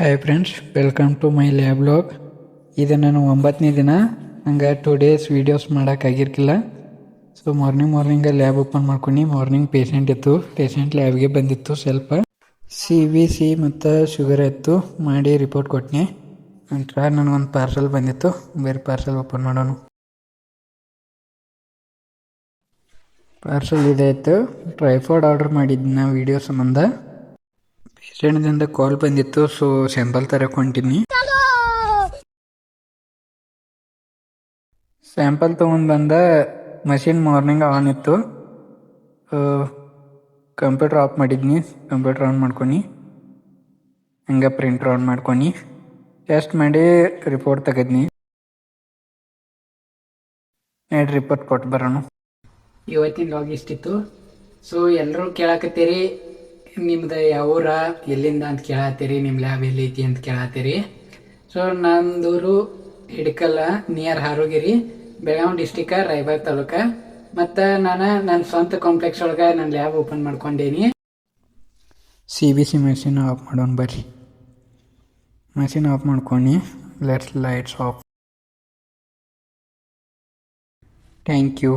Hi friends, welcome to my lab log. ಇದು ನಾನು 9ನೇ ದಿನ. ಹಂಗೆ 2 ಡೇಸ್ ವೀಡಿಯೋಸ್ ಮಾಡೋಕ್ಕಾಗಿರ್ಕಿಲ್ಲ. ಸೊ ಮಾರ್ನಿಂಗ್ ಲ್ಯಾಬ್ ಓಪನ್ ಮಾಡ್ಕೊಂಡು ಮಾರ್ನಿಂಗ್ ಪೇಷೆಂಟ್ ಲ್ಯಾಬ್ಗೆ ಬಂದಿತ್ತು. ಸ್ವಲ್ಪ CBC ಮತ್ತು ಶುಗರ್ ಇತ್ತು. ಮಾಡಿ ರಿಪೋರ್ಟ್ ಕೊಟ್ಟನೆ. ನಂತರ ನನಗೊಂದು ಪಾರ್ಸಲ್ ಬಂದಿತ್ತು. ಬೇರೆ ಪಾರ್ಸಲ್ ಓಪನ್ ಮಾಡೋಣ. ಪಾರ್ಸಲ್ ಇದಾಯಿತು. ಟ್ರೈಫಾಯ್ಡ್ ಆರ್ಡರ್ ಮಾಡಿದ್ನ ವೀಡಿಯೋ ಸಂಬಂಧ. ಪೇಷಂಟ್ದಿಂದ ಕಾಲ್ ಬಂದಿತ್ತು. ಸೊ ಸ್ಯಾಂಪಲ್ ತರಕ್ಕೆ ಹೊಂಟೀನಿ. ಸ್ಯಾಂಪಲ್ ತೊಗೊಂಡು ಬಂದ ಮಷಿನ್ ಮಾರ್ನಿಂಗ್ ಆನ್ ಇತ್ತು. ಕಂಪ್ಯೂಟರ್ ಆಫ್ ಮಾಡಿದ್ನಿ. ಕಂಪ್ಯೂಟರ್ ಆನ್ ಮಾಡ್ಕೊಂಡು ಹಂಗೆ ಪ್ರಿಂಟರ್ ಆನ್ ಮಾಡ್ಕೊಂಡು ಟೆಸ್ಟ್ ಮಾಡಿ ರಿಪೋರ್ಟ್ ತೆಗೆದ್ನಿ. ರಿಪೋರ್ಟ್ ಕೊಟ್ಟು ಬರೋಣ. ಇವತ್ತಿನ ಲಾಗ್ ಇಷ್ಟಿತ್ತು. ಸೊ ಎಲ್ಲರೂ ಕೇಳಾಕತ್ತೀರಿ, ನಿಮ್ದು ಯಾವ ಊರ, ಎಲ್ಲಿಂದ ಅಂತ ಕೇಳತ್ತೀರಿ, ನಿಮ್ಮ ಲ್ಯಾಬ್ ಎಲ್ಲಿ ಐತಿ ಅಂತ ಕೇಳತ್ತೀರಿ. ಸೊ ನಮ್ಮದೂರು ಹಿಡ್ಕಲ್ಲ, ನಿಯರ್ ಹಾರೋಗಿರಿ, ಬೆಳಗಾವಿ ಡಿಸ್ಟಿಕ, ರಾಯಬಾಗ ತಾಲೂಕ. ಮತ್ತು ನಾನು ನನ್ನ ಸ್ವಂತ ಕಾಂಪ್ಲೆಕ್ಸ್ ಒಳಗೆ ನನ್ನ ಲ್ಯಾಬ್ ಓಪನ್ ಮಾಡ್ಕೊಂಡೇನಿ. CBC ಮೆಷಿನ್ ಆಫ್ ಮಾಡೋಣ ಬರ್ರಿ. ಮೆಷಿನ್ ಆಫ್ ಮಾಡ್ಕೊಂಡು let's lights off. Thank you.